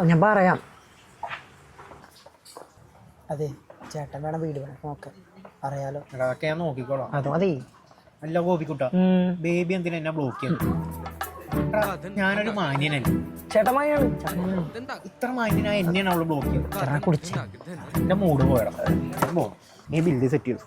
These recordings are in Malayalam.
ഞാൻ പറയാം. അതെ ചേട്ടൻ വേണം വീട് വേണം നോക്കാൻ അറിയാലോ. അതൊക്കെ ഞാൻ നോക്കിക്കോളാം. അത് മതി. അല്ല ഗോപിക്കുട്ട, ബേബി എന്തിനാ എന്നെ ബ്ലോക്ക് ചെയ്യുന്നത്? ഞാനൊരു മാന്യനല്ല. ചേട്ടന്മാരാണ്. ഇത്ര മാന്യനായ എന്നെയാണ് അവള് ബ്ലോക്ക് ചെയ്യുന്നത്. ചേട്ടനെ കുടിച്ച് എന്റെ മൂഡ് പോയടാ. നീ ബില്ല് സെറ്റ് ചെയ്തു.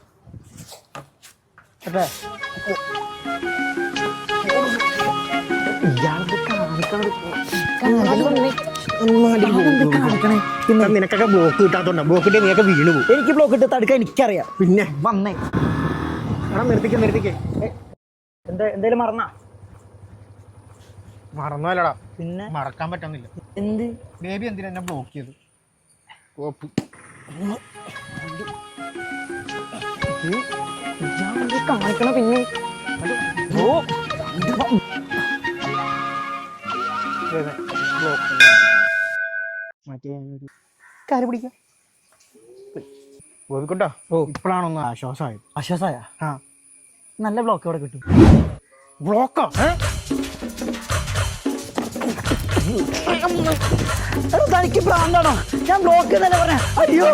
നിനക്കൊക്കെ ബ്ലോക്ക് കിട്ടാത്തോണ്ടാ. ബ്ലോക്ക് കിട്ടിയ നീയൊക്കെ വീണ് പോകും. എനിക്ക് ബ്ലോക്ക് ഇട്ട് തടുക്കാൻ എനിക്കറിയാം. പിന്നെ വന്നേ എടാ നിർത്തിക്കേ. എന്തേലും മറന്നാ? മറന്നല്ലടാ, പിന്നെ മറക്കാൻ പറ്റുന്നില്ല. എന്ത് ബേബി എന്തിനാ എന്നെ ബ്ലോക്ക് ചെയ്തു? കോപ്പ് കാണിക്കണ പിന്നെ മറ്റേ കാര്യം പിടിക്കാം. ഗോപിക്കുട്ടാ, ഇപ്പോഴാണൊന്ന് ആശ്വാസമായത്. ആശ്വാസായ ആ, നല്ല ബ്ലോക്ക് ഇവിടെ കിട്ടും. ബ്ലോക്കോ? തനിക്ക് പ്രാന്താണോ? ഞാൻ ബ്ലോക്ക് എന്നല്ലേ പറഞ്ഞ. അയ്യോ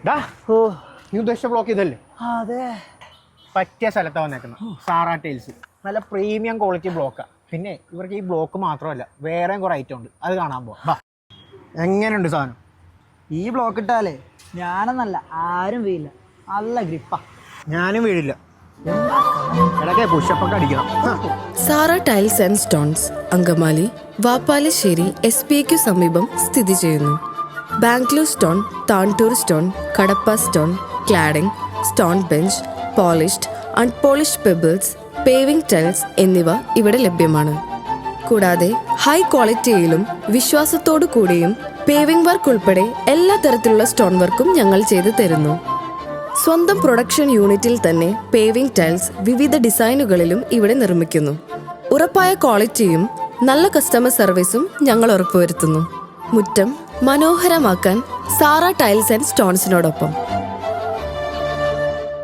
ഡാ, ഓ നീ ഉദ്ദേശിച്ച ബ്ലോക്ക് ചെയ്തല്ലേ? അതെ. പറ്റിയ സ്ഥലത്താണ് വന്നേക്കുന്നത്. സാറാ ടൈൽസ് നല്ല പ്രീമിയം ക്വാളിറ്റി ബ്ലോക്കാണ്. പിന്നെ ഇവർക്ക് ഈ ബ്ലോക്ക് മാത്രമല്ല, വേറെയും കുറേ ഐറ്റം ഉണ്ട്. അത് കാണാൻ പോവാം. എങ്ങനെയുണ്ട് സാധനം? ഈ ബ്ലോക്ക് ഇട്ടാലേ ഞാനെന്നല്ല ആരും വീഴില്ല. നല്ല ഗ്രിപ്പാ. ഞാനും വീഴില്ല. ഇടയ്ക്ക് പുഷപ്പൊക്കെ അടിക്കണം. Zara tiles and stones, Angamaly, Vappalassery SPA സമീപം സ്ഥിതി ചെയ്യുന്നു. Bangalore stone, Tandur stone, Kadapa stone, cladding, stone bench, polished, unpolished pebbles, paving tiles എന്നിവ ഇവിടെ ലഭ്യമാണ്. കൂടാതെ ഹൈ ക്വാളിറ്റിയിലും വിശ്വാസത്തോടു കൂടിയും പേവിംഗ് വർക്ക് ഉൾപ്പെടെ എല്ലാ തരത്തിലുള്ള സ്റ്റോൺ വർക്കും ഞങ്ങൾ ചെയ്തു തരുന്നു. സ്വന്തം പ്രൊഡക്ഷൻ യൂണിറ്റിൽ തന്നെ പേവിംഗ് ടൈൽസ് വിവിധ ഡിസൈനുകളിലും ഇവിടെ നിർമ്മിക്കുന്നു. ഉറപ്പായ ക്വാളിറ്റിയും നല്ല കസ്റ്റമർ സർവീസും ഞങ്ങൾ ഉറപ്പുവരുത്തുന്നു. മുറ്റം മനോഹരമാക്കാൻ സാറ ടൈൽസ് ആൻഡ് സ്റ്റോൺസിനോടൊപ്പം